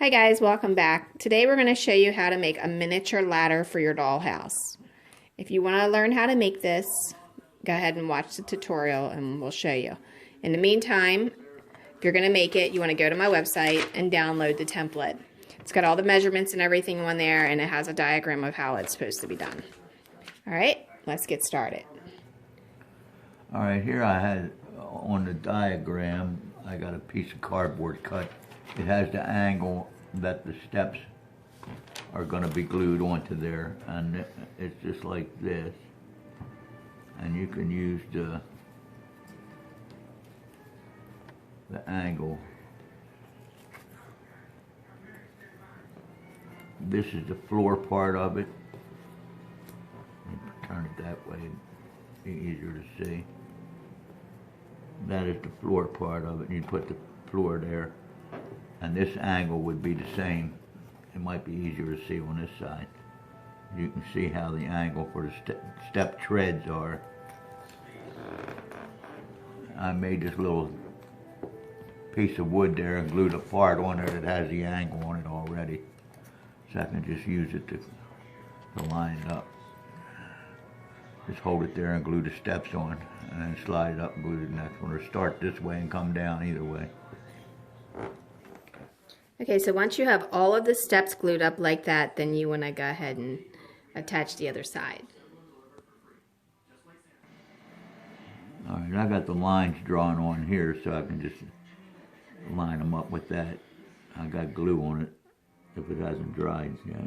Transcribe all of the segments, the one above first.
Hi guys, welcome back. Today we're going to show you how to make a miniature ladder for your dollhouse. If you want to learn how to make this, go ahead and watch the tutorial and we'll show you. In the meantime, if you're going to make it, you want to go to my website and download the template. It's got all the measurements and everything on there, and it has a diagram of how it's supposed to be done. Alright, let's get started. Alright, here I had on the diagram, I got a piece of cardboard cut. It has the angle that the steps are going to be glued onto there, and it's just like this. And you can use the angle. This is the floor part of it. Turn it that way, be easier to see. That is the floor part of it. You put the floor there, and this angle would be the same. It might be easier to see on this side. You can see how the angle for the step treads are. I made this little piece of wood there and glued a part on there that has the angle on it already, so I can just use it to line it up. Just hold it there and glue the steps on, and then slide it up and glue the next one, or start this way and come down either way. Okay, so once you have all of the steps glued up like that, then you want to go ahead and attach the other side. Alright, I got the lines drawn on here, so I can just line them up with that. I got glue on it if it hasn't dried yet.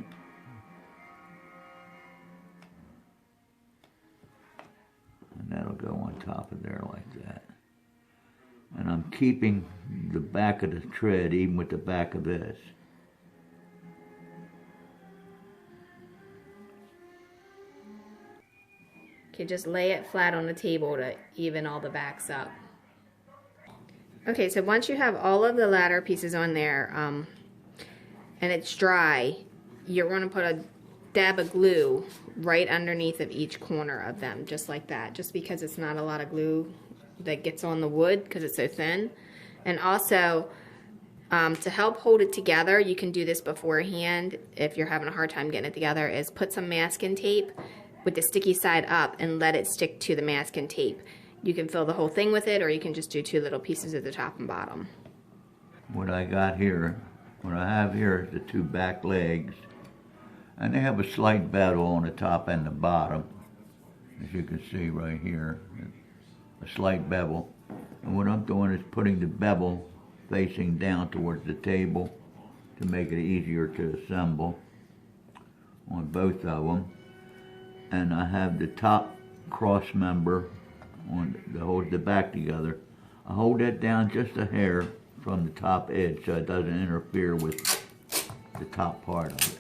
And that'll go on top of there like that. And I'm keeping the back of the tread even with the back of this. Okay, just lay it flat on the table to even all the backs up. Okay, so once you have all of the ladder pieces on there, and it's dry, you're going to put a dab of glue right underneath of each corner of them, just like that, just because it's not a lot of glue that gets on the wood because it's so thin. And also, to help hold it together, you can do this beforehand if you're having a hard time getting it together, is put some masking tape with the sticky side up and let it stick to the masking tape. You can fill the whole thing with it, or you can just do two little pieces at the top and bottom. What I got here, what I have here is the two back legs, and they have a slight bevel on the top and the bottom, as you can see right here, a slight bevel. And what I'm doing is putting the bevel facing down towards the table to make it easier to assemble on both of them. And I have the top cross member on to hold the back together. I hold that down just a hair from the top edge so it doesn't interfere with the top part of it.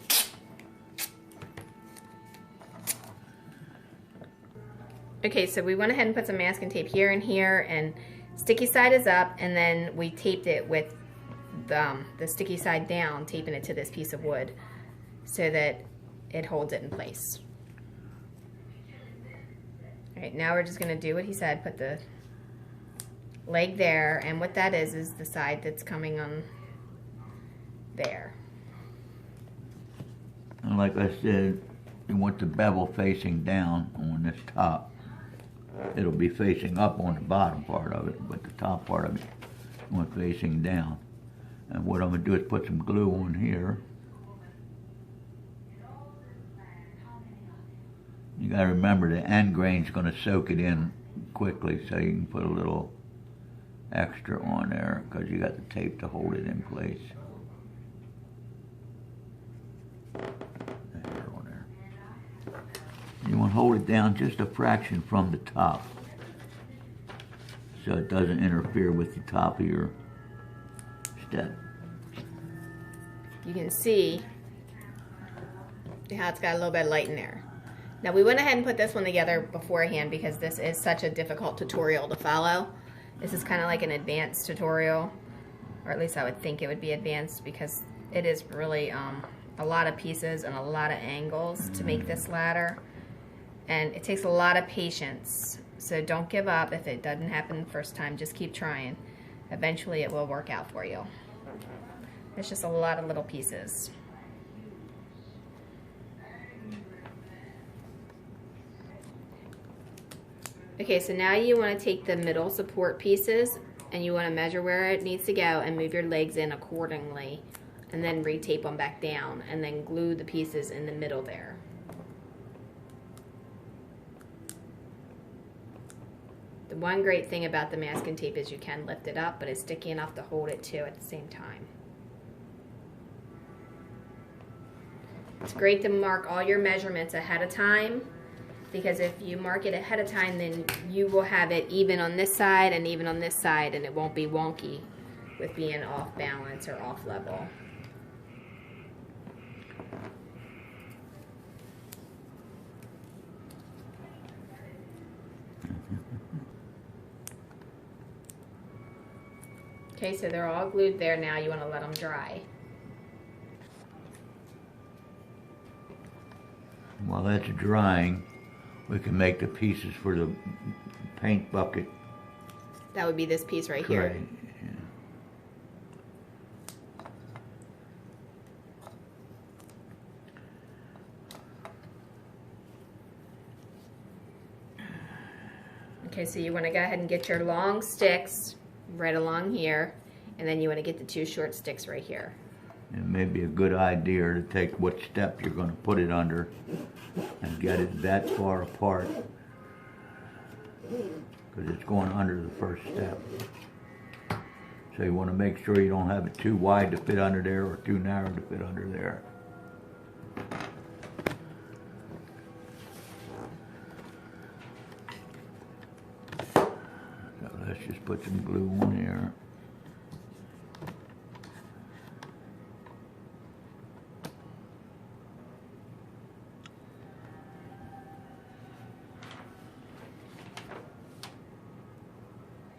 Okay, so we went ahead and put some masking tape here and here, and sticky side is up, and then we taped it with the sticky side down, taping it to this piece of wood so that it holds it in place. Alright, now we're just going to do what he said, put the leg there, and what that is the side that's coming on there. And like I said, you want the bevel facing down on this top. It'll be facing up on the bottom part of it, but the top part of it you want facing down. And what I'm going to do is put some glue on here. You got to remember the end grain's going to soak it in quickly, so you can put a little extra on there because you got the tape to hold it in place. You want to hold it down just a fraction from the top so it doesn't interfere with the top of your step. You can see how it's got a little bit of light in there. Now we went ahead and put this one together beforehand because this is such a difficult tutorial to follow. This is kind of like an advanced tutorial, or at least I would think it would be advanced, because it is really a lot of pieces and a lot of angles to make this ladder. And it takes a lot of patience, so don't give up if it doesn't happen the first time. Just keep trying. Eventually it will work out for you. It's just a lot of little pieces. Okay, so now you want to take the middle support pieces and you want to measure where it needs to go and move your legs in accordingly, and then retape them back down and then glue the pieces in the middle there. The one great thing about the masking tape is you can lift it up, but it's sticky enough to hold it too at the same time. It's great to mark all your measurements ahead of time, because if you mark it ahead of time, then you will have it even on this side and even on this side, and it won't be wonky with being off balance or off level. Okay, so they're all glued there now. You want to let them dry. While that's drying, we can make the pieces for the paint bucket. That would be this piece right here. Right. Okay, so you want to go ahead and get your long sticks right along here, and then you want to get the two short sticks right here. It may be a good idea to take what step you're going to put it under and get it that far apart, because it's going under the first step. So you want to make sure you don't have it too wide to fit under there or too narrow to fit under there. So let's just put some glue on there.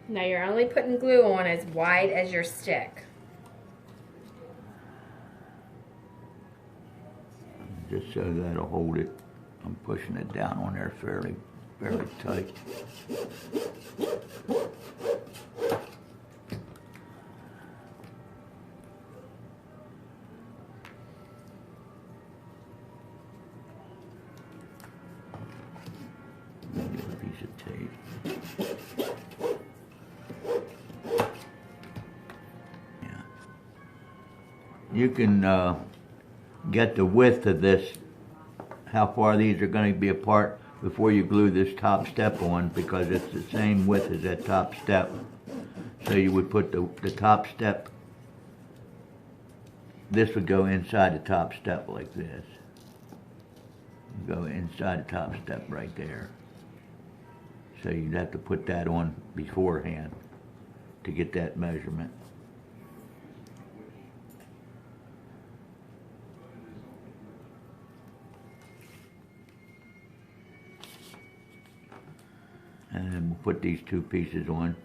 Now you're only putting glue on as wide as your stick. Just so that'll hold it. I'm pushing it down on there fairly tight. Maybe a piece of tape. You can get the width of this, how far these are going to be apart before you glue this top step on, because it's the same width as that top step. So you would put the top step, this would go inside the top step like this. Go inside the top step right there. So you'd have to put that on beforehand to get that measurement. And then we'll put these two pieces on.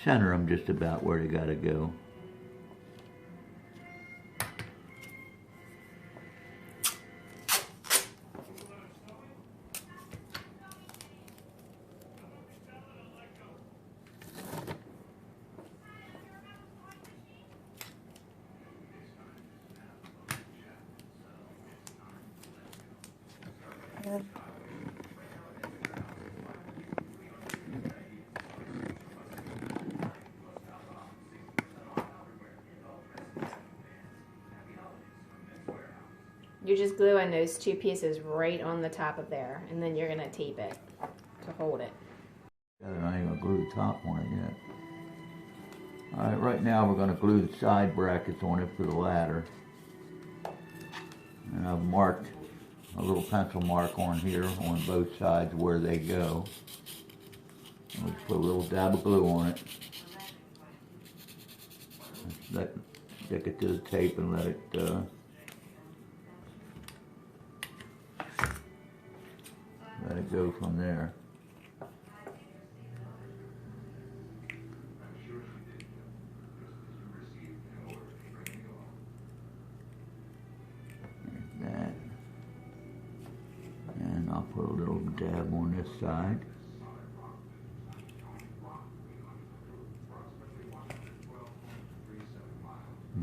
Center them just about where they gotta go. You're just gluing those two pieces right on the top of there, and then you're going to tape it to hold it. I ain't gonna glue the top on it yet. Alright, right now we're gonna glue the side brackets on it for the ladder. And I've marked a little pencil mark on here on both sides where they go. And we'll just put a little dab of glue on it. Stick it to the tape and let it go from there. Like that. And I'll put a little dab on this side.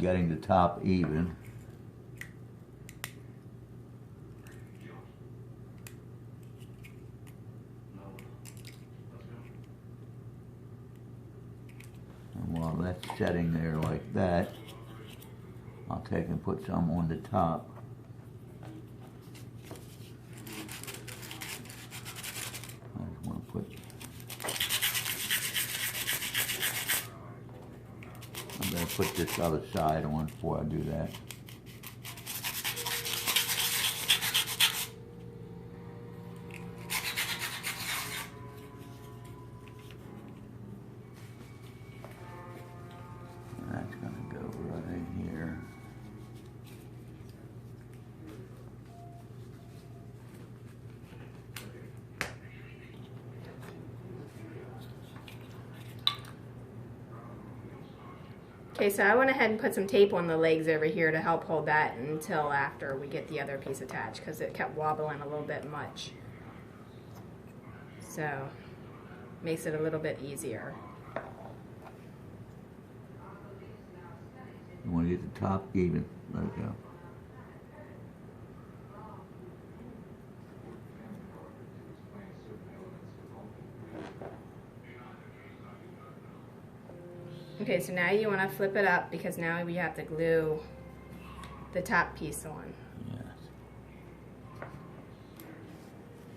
getting the top even. And while that's setting there like that, I'll take and put some on the top. I just want to put, I'm going to put this other side on before I do that. That's going to go right here. Okay, so I went ahead and put some tape on the legs over here to help hold that until after we get the other piece attached, because it kept wobbling a little bit much. So, makes it a little bit easier. You want to get the top even. Let it go. Okay, so now you want to flip it up because now we have to glue the top piece on. Yes.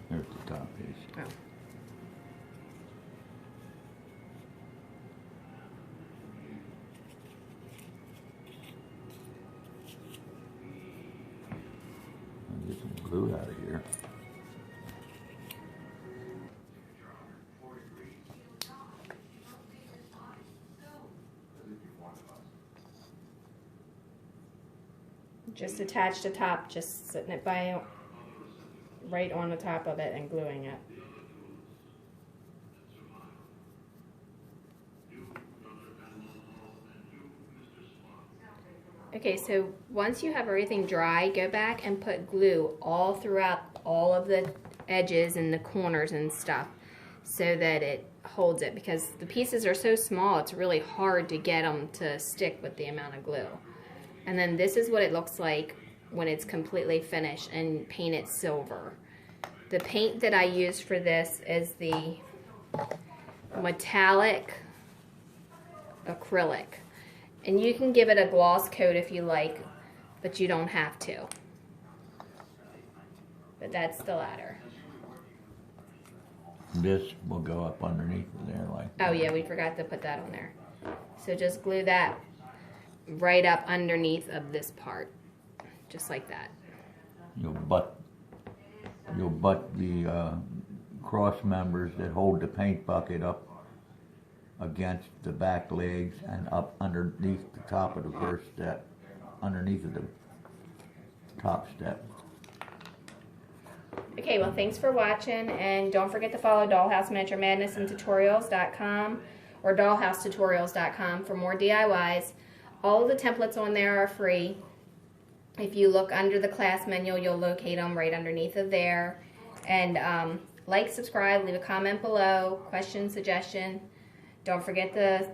There's the top piece. Oh. I'll get some glue out of here. Just attach the top, just sitting it by right on the top of it and gluing it. Okay, so once you have everything dry, go back and put glue all throughout all of the edges and the corners and stuff so that it holds it, because the pieces are so small it's really hard to get them to stick with the amount of glue. And then this is what it looks like when it's completely finished and painted silver. The paint that I use for this is the metallic acrylic. And you can give it a gloss coat if you like, but you don't have to. But that's the ladder. This will go up underneath there like that. Oh yeah, we forgot to put that on there. So just glue that right up underneath of this part, just like that. You'll butt the cross members that hold the paint bucket up against the back legs and up underneath the top of the first step, underneath of the top step. Okay, well thanks for watching, and don't forget to follow Dollhouse Miniature Madness and Tutorials.com or dollhousetutorials.com for more DIYs. All of the templates on there are free. If you look under the class menu, you'll locate them right underneath of there. And like, subscribe, leave a comment below, question, suggestion. Don't forget to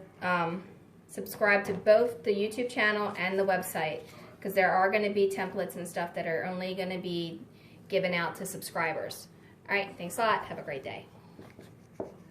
subscribe to both the YouTube channel and the website, because there are going to be templates and stuff that are only going to be given out to subscribers. All right, thanks a lot. Have a great day.